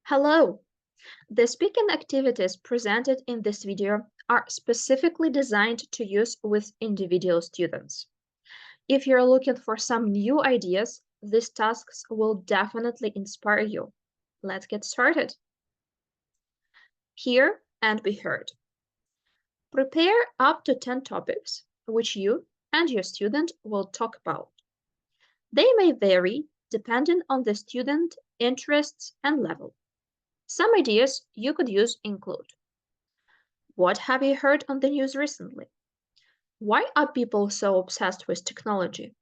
Hello! The speaking activities presented in this video are specifically designed to use with individual students. If you're looking for some new ideas, these tasks will definitely inspire you. Let's get started. Hear and be heard. Prepare up to 10 topics which you and your student will talk about. They may vary depending on the student interests and level. Some ideas you could use include: what have you heard on the news recently? Why are people so obsessed with technology?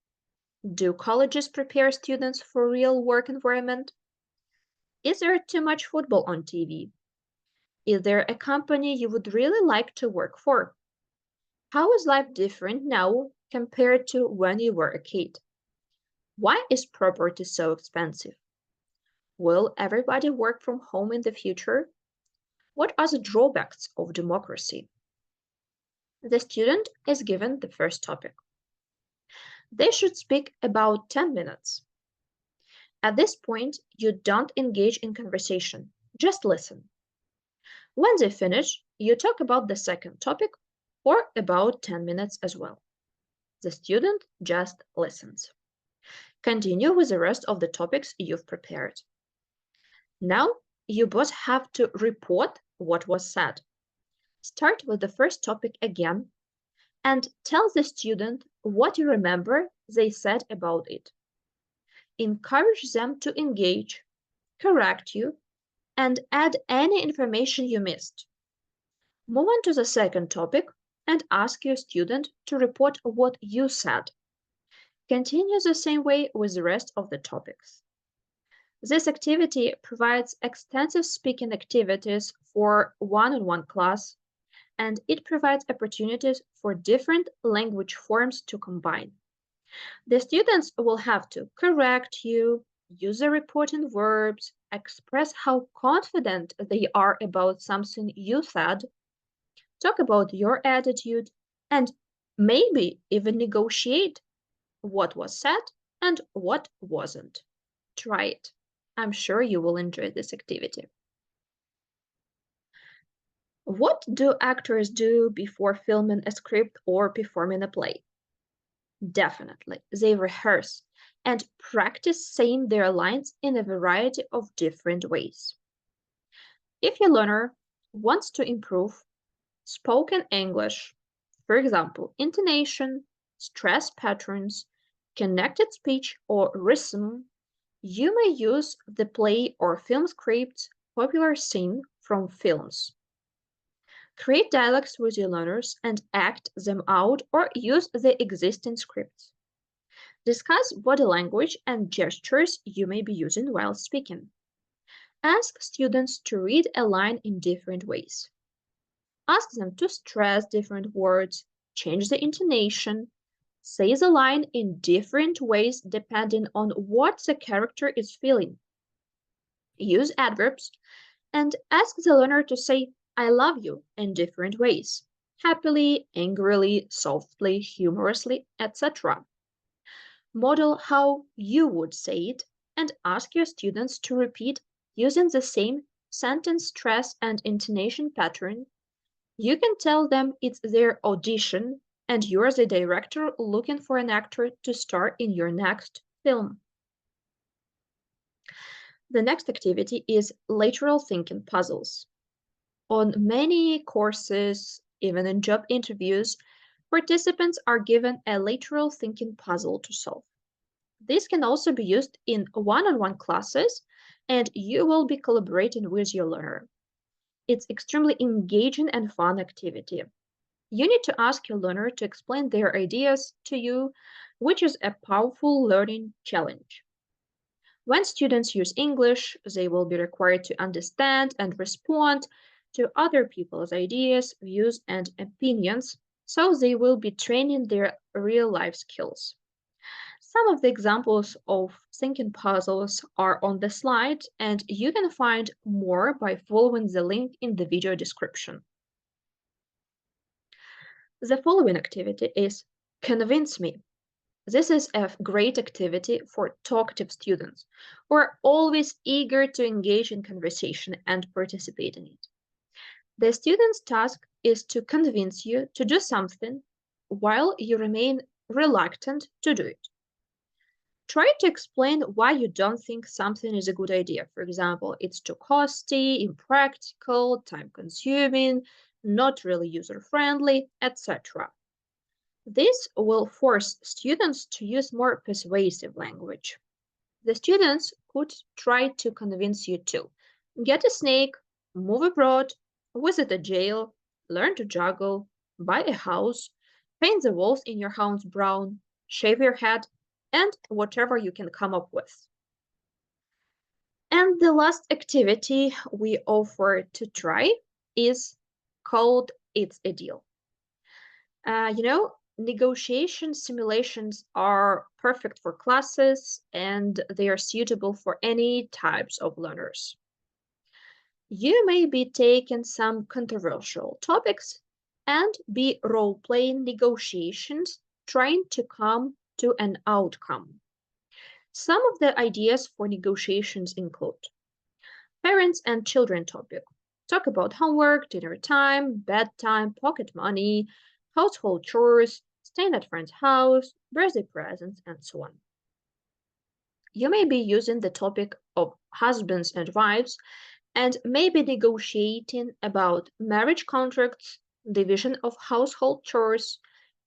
Do colleges prepare students for real work environment? Is there too much football on TV? Is there a company you would really like to work for? How is life different now compared to when you were a kid? Why is property so expensive? Will everybody work from home in the future? What are the drawbacks of democracy? The student is given the first topic. They should speak about 10 minutes. At this point, you don't engage in conversation, just listen. When they finish, you talk about the second topic or about 10 minutes as well. The student just listens. Continue with the rest of the topics you've prepared. Now, you both have to report what was said. Start with the first topic again and tell the student what you remember they said about it. Encourage them to engage, correct you, and add any information you missed. Move on to the second topic and ask your student to report what you said. Continue the same way with the rest of the topics. This activity provides extensive speaking activities for one-on-one class, and it provides opportunities for different language forms to combine. The students will have to correct you, use the reporting verbs, express how confident they are about something you said, talk about your attitude, and maybe even negotiate what was said and what wasn't. Try it. I'm sure you will enjoy this activity. What do actors do before filming a script or performing a play? Definitely, they rehearse and practice saying their lines in a variety of different ways. If your learner wants to improve spoken English, for example, intonation, stress patterns, connected speech, or rhythm, you may use the play or film scripts popular scene from films. Create dialogues with your learners and act them out or use the existing scripts. Discuss body language and gestures you may be using while speaking. Ask students to read a line in different ways. Ask them to stress different words, change the intonation, say the line in different ways depending on what the character is feeling. Use adverbs and ask the learner to say "I love you" in different ways: happily, angrily, softly, humorously, etc. Model how you would say it and ask your students to repeat using the same sentence stress and intonation pattern. You can tell them it's their audition and you're the director looking for an actor to star in your next film. The next activity is lateral thinking puzzles. On many courses, even in job interviews, participants are given a lateral thinking puzzle to solve. This can also be used in one-on-one classes, and you will be collaborating with your learner. It's extremely engaging and fun activity. You need to ask your learner to explain their ideas to you, which is a powerful learning challenge. When students use English, they will be required to understand and respond to other people's ideas, views, and opinions, so they will be training their real-life skills. Some of the examples of thinking puzzles are on the slide, and you can find more by following the link in the video description. The following activity is Convince Me. This is a great activity for talkative students who are always eager to engage in conversation and participate in it. The student's task is to convince you to do something while you remain reluctant to do it. Try to explain why you don't think something is a good idea. For example, it's too costly, impractical, time-consuming, not really user-friendly, etc. This will force students to use more persuasive language. The students could try to convince you to get a snake, move abroad, visit a jail, learn to juggle, buy a house, paint the walls in your house brown, shave your head, and whatever you can come up with. And the last activity we offer to try is called It's a Deal. Negotiation simulations are perfect for classes and they are suitable for any types of learners. You may be taking some controversial topics and be role-playing negotiations, trying to come to an outcome. Some of the ideas for negotiations include parents and children topic. Talk about homework, dinner time, bedtime, pocket money, household chores, staying at friend's house, birthday presents, and so on. You may be using the topic of husbands and wives and may be negotiating about marriage contracts, division of household chores,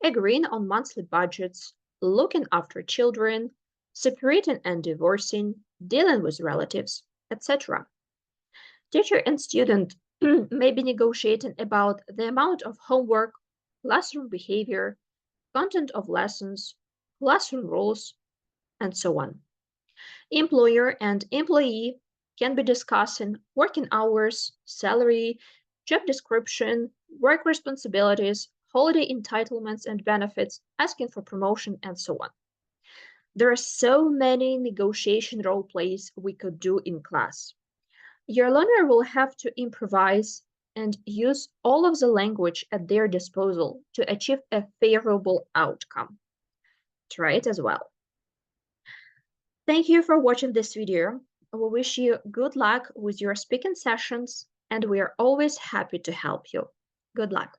agreeing on monthly budgets, looking after children, separating and divorcing, dealing with relatives, etc. Teacher and student may be negotiating about the amount of homework, classroom behavior, content of lessons, classroom rules, and so on. Employer and employee can be discussing working hours, salary, job description, work responsibilities, holiday entitlements and benefits, asking for promotion, and so on. There are so many negotiation role plays we could do in class. Your learner will have to improvise and use all of the language at their disposal to achieve a favorable outcome. Try it as well. Thank you for watching this video. We wish you good luck with your speaking sessions, and we are always happy to help you. Good luck.